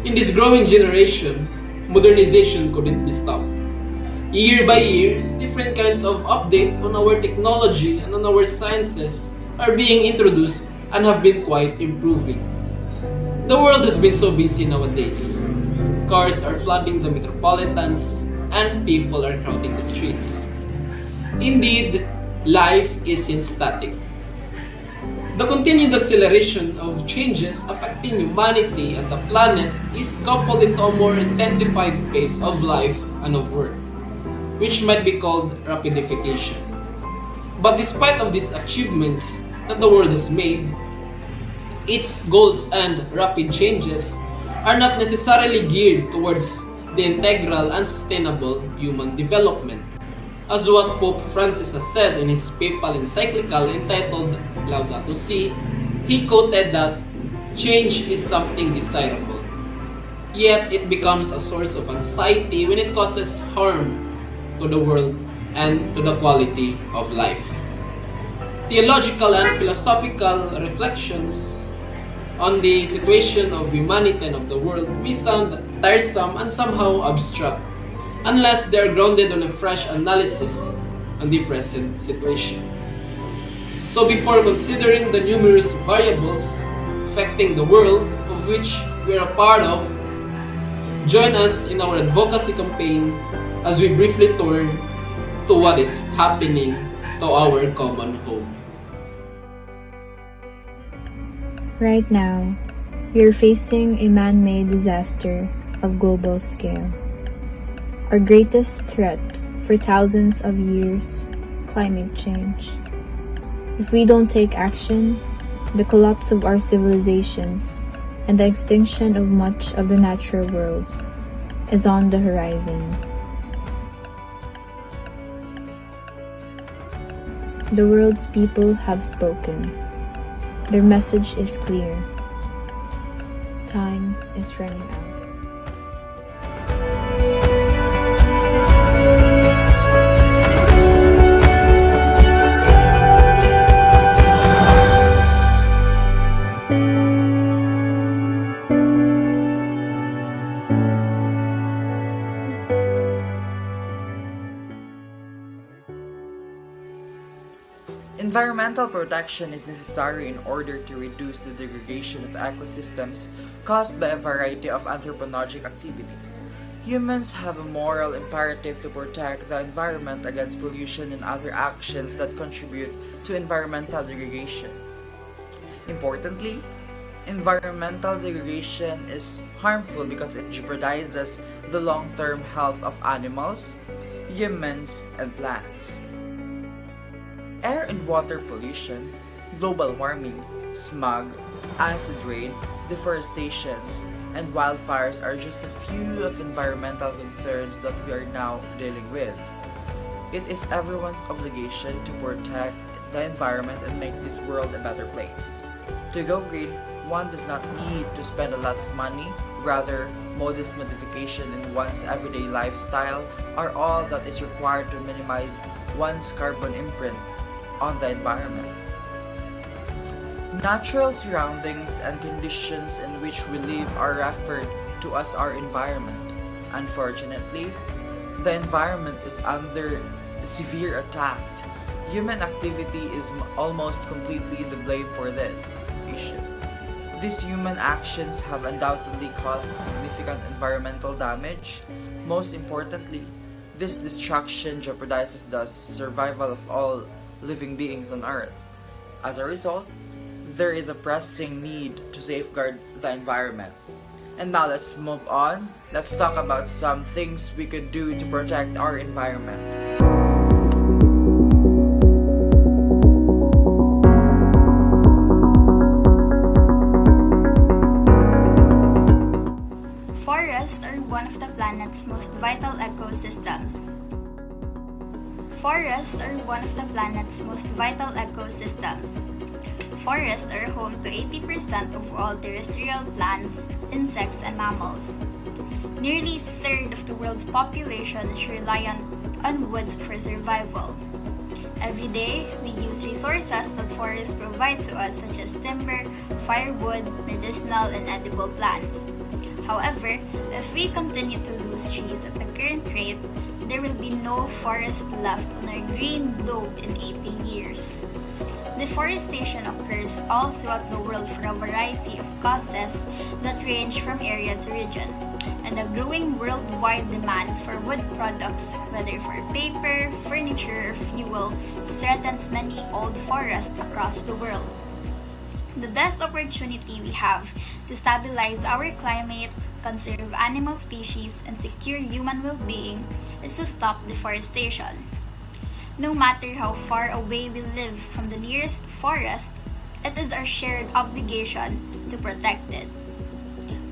In this growing generation, modernization couldn't be stopped. Year by year, different kinds of update on our technology and on our sciences are being introduced and have been quite improving. The world has been so busy nowadays. Cars are flooding the metropolitans and people are crowding the streets. Indeed, life isn't static. The continued acceleration of changes affecting humanity and the planet is coupled into a more intensified pace of life and of work, which might be called rapidification. But despite of these achievements that the world has made, its goals and rapid changes are not necessarily geared towards the integral and sustainable human development. As what Pope Francis has said in his papal encyclical entitled Laudato Si, he quoted that change is something desirable, yet it becomes a source of anxiety when it causes harm to the world and to the quality of life. Theological and philosophical reflections on the situation of humanity and of the world may sound tiresome and somehow abstract, unless they are grounded on a fresh analysis on the present situation. So before considering the numerous variables affecting the world of which we are a part of, join us in our advocacy campaign as we briefly turn to what is happening to our common home. Right now, we are facing a man-made disaster of global scale. Our greatest threat for thousands of years, climate change. If we don't take action, the collapse of our civilizations and the extinction of much of the natural world is on the horizon. The world's people have spoken. Their message is clear. Time is running out. Environmental protection is necessary in order to reduce the degradation of ecosystems caused by a variety of anthropogenic activities. Humans have a moral imperative to protect the environment against pollution and other actions that contribute to environmental degradation. Importantly, environmental degradation is harmful because it jeopardizes the long-term health of animals, humans, and plants. Air and water pollution, global warming, smog, acid rain, deforestation, and wildfires are just a few of environmental concerns that we are now dealing with. It is everyone's obligation to protect the environment and make this world a better place. To go green, one does not need to spend a lot of money, rather, modest modification in one's everyday lifestyle are all that is required to minimize one's carbon imprint on the environment. Natural surroundings and conditions in which we live are referred to as our environment. Unfortunately, the environment is under severe attack. Human activity is almost completely the blame for this issue. These human actions have undoubtedly caused significant environmental damage. Most importantly, this destruction jeopardizes the survival of all living beings on Earth. As a result, there is a pressing need to safeguard the environment. And now let's move on. Let's talk about some things we could do to protect our environment. Forests are one of the planet's most vital ecosystems. Forests are one of the planet's most vital ecosystems. Forests are home to 80% of all terrestrial plants, insects, and mammals. Nearly a third of the world's population is reliant on woods for survival. Every day, we use resources that forests provide to us such as timber, firewood, medicinal, and edible plants. However, if we continue to lose trees at the current rate, there will be no forest left on our green globe in 80 years. Deforestation occurs all throughout the world for a variety of causes that range from area to region, and the growing worldwide demand for wood products, whether for paper, furniture, or fuel, threatens many old forests across the world. The best opportunity we have to stabilize our climate, conserve animal species, and secure human well-being is to stop deforestation. No matter how far away we live from the nearest forest, it is our shared obligation to protect it.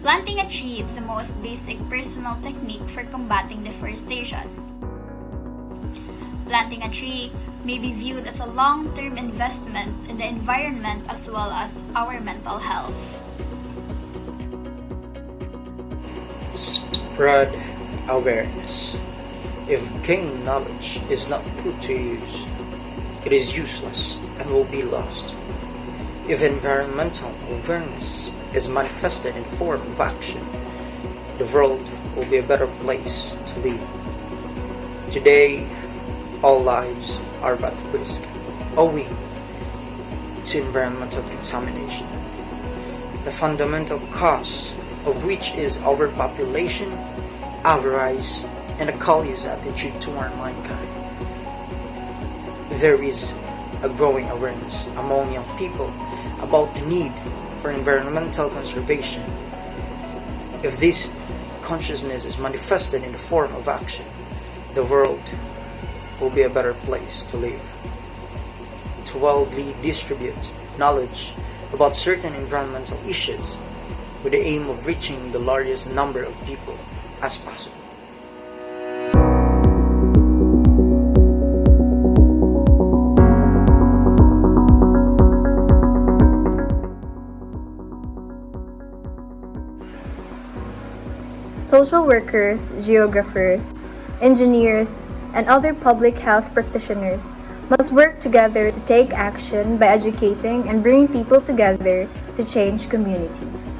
Planting a tree is the most basic personal technique for combating deforestation. Planting a tree may be viewed as a long-term investment in the environment as well as our mental health. Spread awareness. If gained knowledge is not put to use, it is useless and will be lost. If environmental awareness is manifested in form of action, the world will be a better place to live. Today, all lives are at risk owing to environmental contamination, the fundamental cause of which is overpopulation, avarice, and a callous attitude toward mankind. There is a growing awareness among young people about the need for environmental conservation. If this consciousness is manifested in the form of action, the world will be a better place to live. To widely distribute knowledge about certain environmental issues with the aim of reaching the largest number of people as possible. Social workers, geographers, engineers, and other public health practitioners must work together to take action by educating and bringing people together to change communities.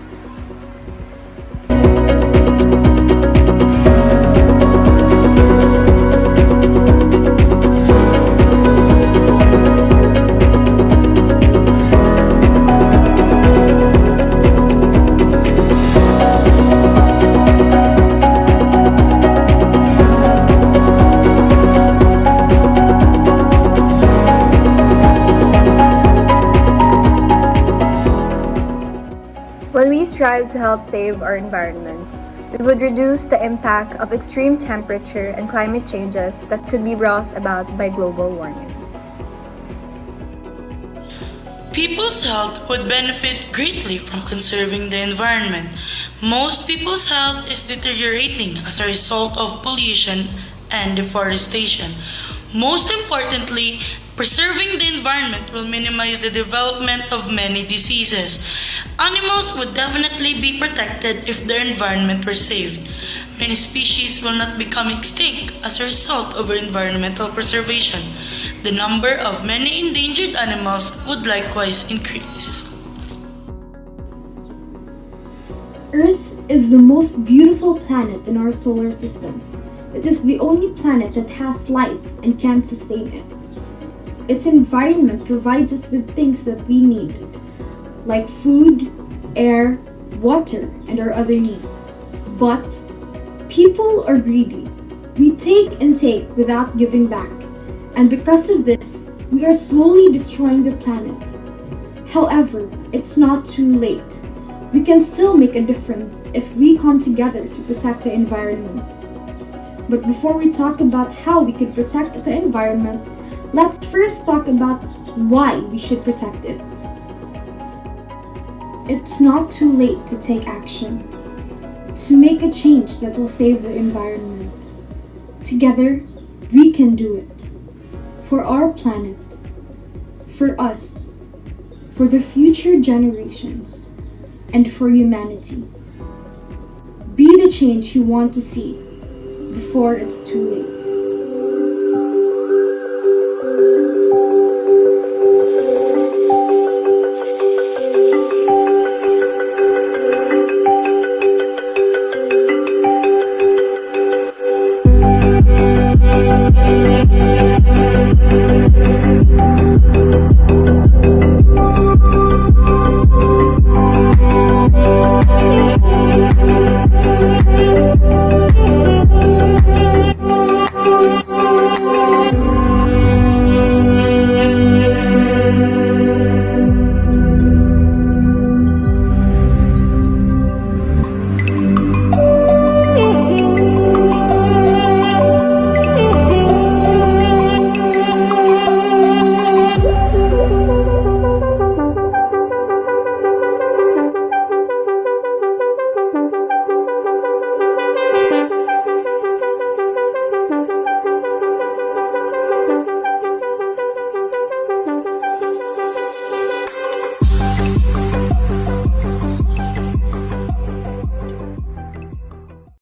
When we strive to help save our environment, we would reduce the impact of extreme temperature and climate changes that could be brought about by global warming. People's health would benefit greatly from conserving the environment. Most people's health is deteriorating as a result of pollution and deforestation. Most importantly, preserving the environment will minimize the development of many diseases. Animals would definitely be protected if their environment were saved. Many species will not become extinct as a result of our environmental preservation. The number of many endangered animals would likewise increase. Earth is the most beautiful planet in our solar system. It is the only planet that has life and can sustain it. Its environment provides us with things that we need, like food, air, water, and our other needs. But people are greedy. We take and take without giving back. And because of this, we are slowly destroying the planet. However, it's not too late. We can still make a difference if we come together to protect the environment. But before we talk about how we could protect the environment, let's first talk about why we should protect it. It's not too late to take action, to make a change that will save the environment. Together, we can do it. For our planet, for us, for the future generations, and for humanity. Be the change you want to see before it's too late.